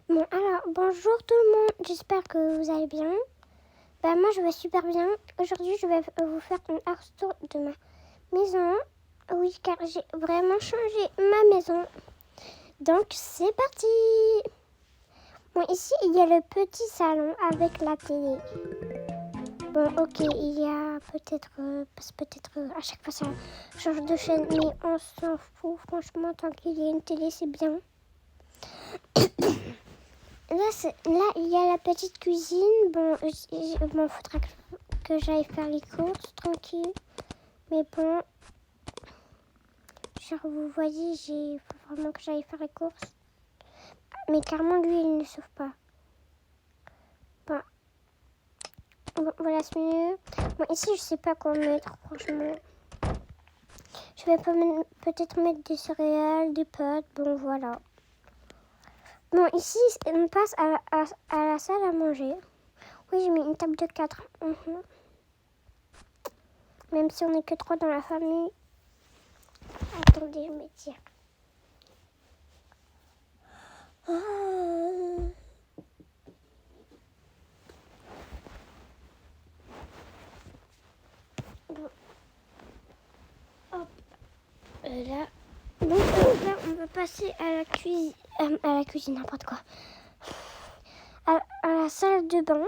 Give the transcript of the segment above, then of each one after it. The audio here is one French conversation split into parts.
Bon, alors, bonjour tout le monde, j'espère que vous allez bien. Moi, je vais super bien. Aujourd'hui, je vais vous faire un house tour de ma maison. Oui, car j'ai vraiment changé ma maison. Donc, c'est parti. Bon, ici, il y a le petit salon avec la télé. Bon, ok, il y a peut-être à chaque fois ça change de chaîne, mais on s'en fout, franchement, tant qu'il y a une télé, c'est bien. Là, il y a la petite cuisine. Bon, faudra que j'aille faire les courses tranquille. Mais bon, genre, vous voyez, il faut vraiment que j'aille faire les courses. Mais carrément, lui, il ne sauve pas. Bon, voilà, c'est mieux. Bon, ici, je sais pas quoi mettre, franchement. Je vais peut-être mettre des céréales, des pâtes. Bon, voilà. Bon, ici, on passe à la salle à manger. Oui, j'ai mis une table de 4. Même si on n'est que 3 dans la famille. Attendez, je me tire. Bon. Hop. Là. Donc là, on va passer à la cuisine, n'importe quoi. À la salle de bain.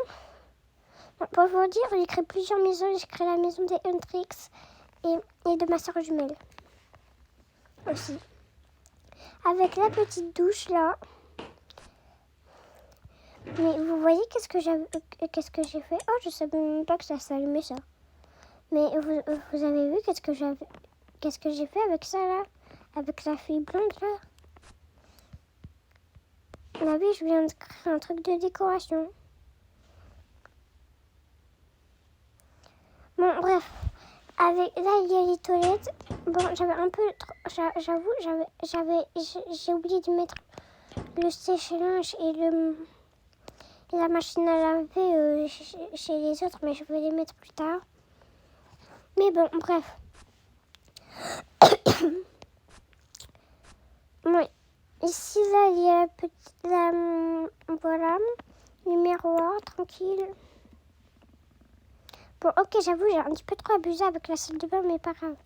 Bon, pour vous dire, j'ai créé plusieurs maisons. J'ai créé la maison des Huntrix et de ma soeur jumelle. Aussi. Avec la petite douche là. Mais vous voyez qu'est-ce que j'ai fait? Oh, je savais même pas que ça s'allumait ça. Mais vous avez vu qu'est-ce que j'ai fait avec ça là? Avec la fille blonde là? Bah oui, je viens de créer un truc de décoration. Bon, bref. Là, il y a les toilettes. Bon, j'avais un peu... J'avoue, j'ai oublié de mettre le sèche-linge et la machine à laver chez les autres, mais je vais les mettre plus tard. Mais bon, bref. Oui. Ici, là, il y a voilà, les miroirs, tranquille. Bon, ok, j'avoue, j'ai un petit peu trop abusé avec la salle de bain, mais pas grave.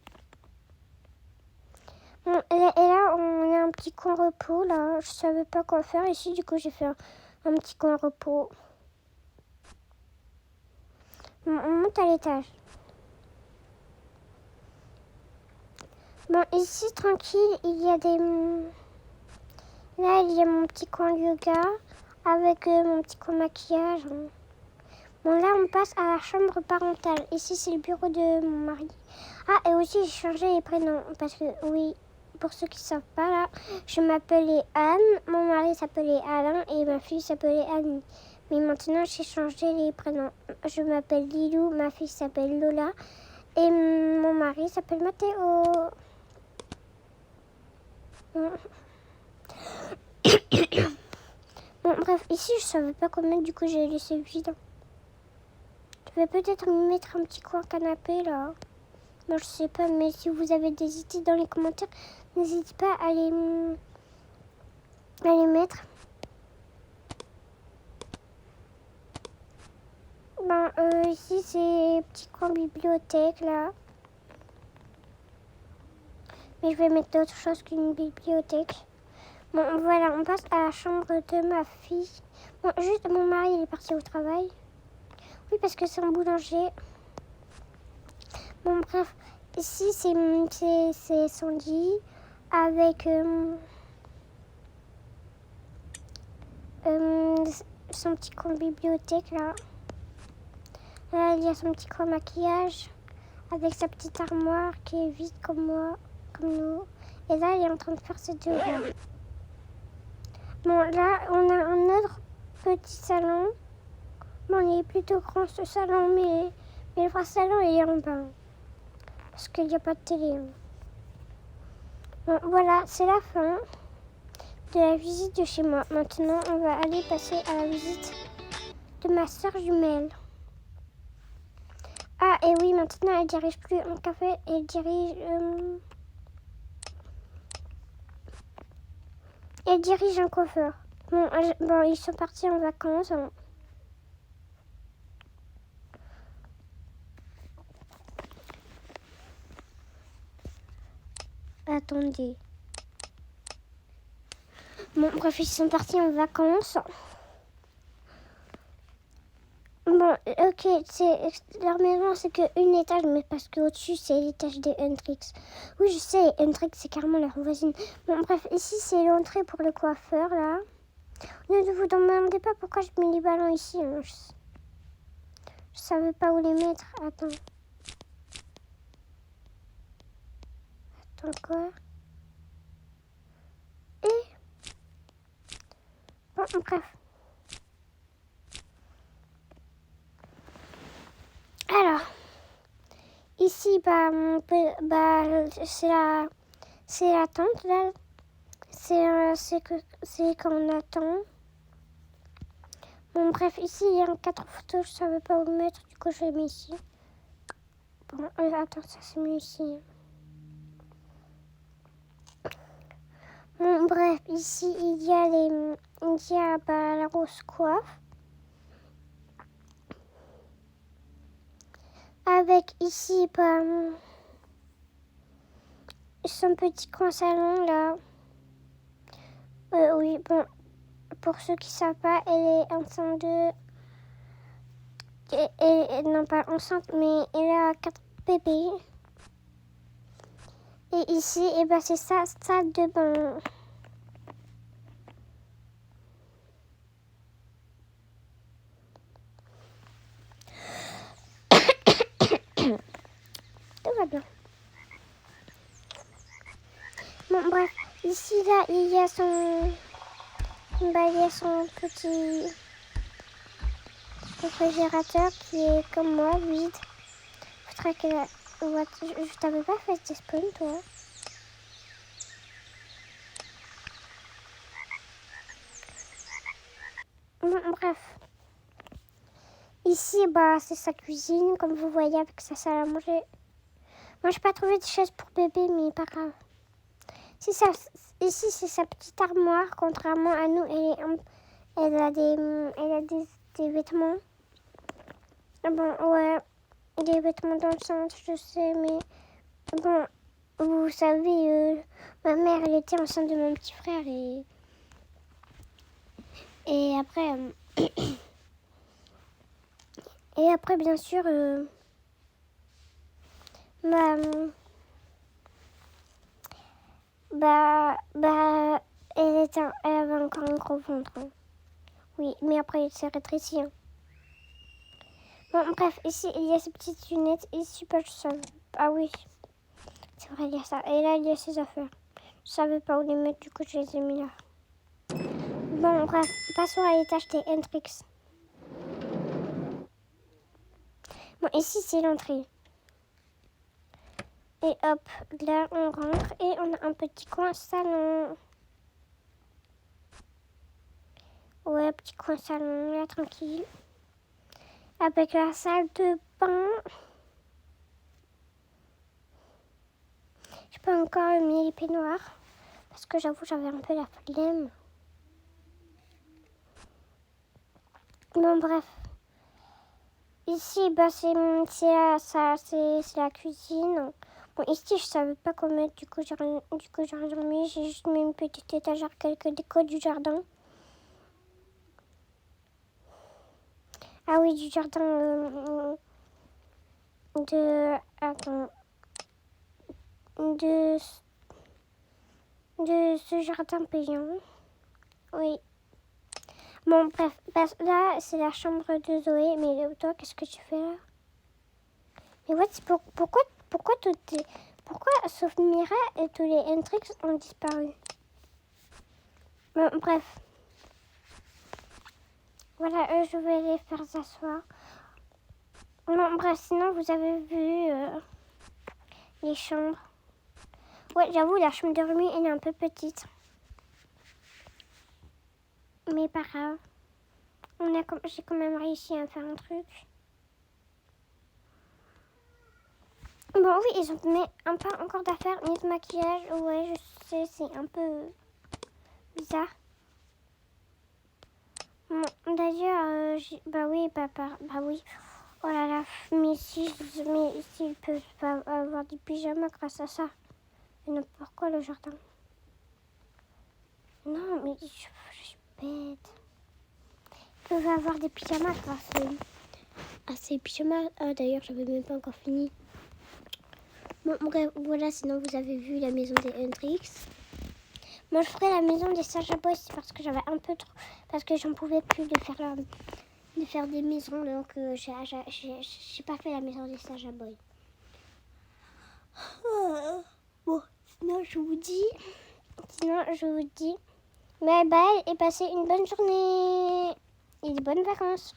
Bon, et là, on a un petit coin repos, là. Je savais pas quoi faire ici, du coup, j'ai fait un petit coin repos. Bon, on monte à l'étage. Bon, ici, tranquille, il y a Là, il y a mon petit coin yoga avec mon petit coin maquillage. Bon, là, on passe à la chambre parentale. Ici, c'est le bureau de mon mari. Ah, et aussi, j'ai changé les prénoms. Parce que, oui, pour ceux qui ne savent pas, là, je m'appelais Anne, mon mari s'appelait Alain et ma fille s'appelait Annie. Mais maintenant, j'ai changé les prénoms. Je m'appelle Lilou, ma fille s'appelle Lola et mon mari s'appelle Mathéo. Bon, bref, ici, je savais pas quoi mettre, du coup, j'ai laissé vide. Je vais peut-être mettre un petit coin canapé, là. Moi, je sais pas, mais si vous avez des idées dans les commentaires, n'hésitez pas à les mettre. Ici, c'est petit coin bibliothèque, là. Mais je vais mettre d'autres choses qu'une bibliothèque. Bon, voilà, on passe à la chambre de ma fille. Bon, juste, mon mari, il est parti au travail. Oui, parce que c'est un boulanger. Bon, bref, ici, c'est son lit avec son petit coin bibliothèque, là. Là, il y a son petit coin maquillage avec sa petite armoire qui est vide comme moi, comme nous. Et là, il est en train de faire ses devoirs. Bon, là, on a un autre petit salon. Bon, il est plutôt grand ce salon, mais le vrai salon, il est en bas. Parce qu'il n'y a pas de télé. Bon, voilà, c'est la fin de la visite de chez moi. Maintenant, on va aller passer à la visite de ma soeur jumelle. Ah, et oui, maintenant, elle dirige plus un café, elle dirige un coiffeur. Bon, ils sont partis en vacances. Attendez. Bon, bref, ils sont partis en vacances. Bon, ok, leur maison, c'est qu'un étage, mais parce qu'au-dessus, c'est l'étage des Hendrix. Oui, je sais, Hendrix, c'est carrément leur voisine. Bon, bref, ici, c'est l'entrée pour le coiffeur, là. Ne vous demandez pas pourquoi je mets les ballons ici. Hein. Je savais pas où les mettre. Attends. Attends, quoi? Et... Bon, bref. Alors, ici, bah, c'est la tente, là. C'est qu'on attend. Bon, bref, ici, il y a un 4 photos, je savais pas où le mettre, du coup, je l'ai mis ici. Bon, attends, ça c'est mieux ici. Bon, bref, ici, il y a la rose coiffe. Avec ici, son petit coin salon, là. Oui, bon, pour ceux qui ne savent pas, elle est enceinte de... non, pas enceinte, mais elle a 4 bébés. Et ici, c'est sa salle de bain. Tout va bien. Bon, bref, ici, là, il y a son petit réfrigérateur qui est comme moi, vide. Faudrait que... Je t'avais pas fait des spoons, toi. Bon, bref. Ici, c'est sa cuisine, comme vous voyez, avec sa salle à manger. Moi, j'ai pas trouvé de chaise pour bébé, mais pas grave. Ici, c'est sa petite armoire, contrairement à nous. Elle a des vêtements. Bon, ouais, des vêtements dans le centre, je sais, mais bon, vous savez, ma mère, elle était enceinte de mon petit frère et après, bien sûr, elle avait encore un gros ventre. Hein. Oui, mais après, il s'est rétréci. Hein. Bon, bref, ici, il y a ces petites lunettes et super seul. Ah oui, c'est vrai, il y a ça. Et là, il y a ses affaires. Je savais pas où les mettre, du coup, je les ai mis là. Bon, bref, passons à l'étage des Hendrix. Bon, ici, c'est l'entrée. Et hop, là, on rentre et on a un petit coin salon. Ouais, petit coin salon, là, tranquille. Avec la salle de bain. Je peux encore mis les peignoirs. Parce que j'avoue, j'avais un peu la flemme. Bon, bref. Ici, c'est la cuisine. Bon, ici, je savais pas quoi mettre. Du coup, j'ai rien mis. J'ai juste mis une petite étagère, quelques décos du jardin. Ah oui, du jardin Attends. De ce jardin payant. Oui. Bon, bref. Là, c'est la chambre de Zoé. Mais toi, qu'est-ce que tu fais là? Mais pourquoi sauf Mira et tous les Hendrix ont disparu? Bon, bref. Voilà, je vais les faire s'asseoir. Bon, bref, sinon, vous avez vu les chambres. Ouais, j'avoue, la chambre de Rumi, elle est un peu petite. Mais pas grave. J'ai quand même réussi à faire un truc. Bon, oui, ils ont un peu encore d'affaires, ni de maquillage. Ouais, je sais, c'est un peu bizarre. D'ailleurs, bah oui, bah oui. Oh là là, mais s'ils peuvent pas avoir des pyjamas grâce à ça. Mais n'importe quoi le jardin. Non, mais je suis bête. Ils peuvent avoir des pyjamas grâce à ces pyjamas. Ah, d'ailleurs, j'avais même pas encore fini. Bon, bref, voilà, sinon vous avez vu la maison des Hendrix. Moi, je ferai la maison des Saja Boys parce que j'avais un peu trop... Parce que j'en pouvais plus de faire des maisons. Donc, j'ai pas fait la maison des Saja Boys. Bon, sinon, je vous dis... bye bye et passez une bonne journée. Et de bonnes vacances.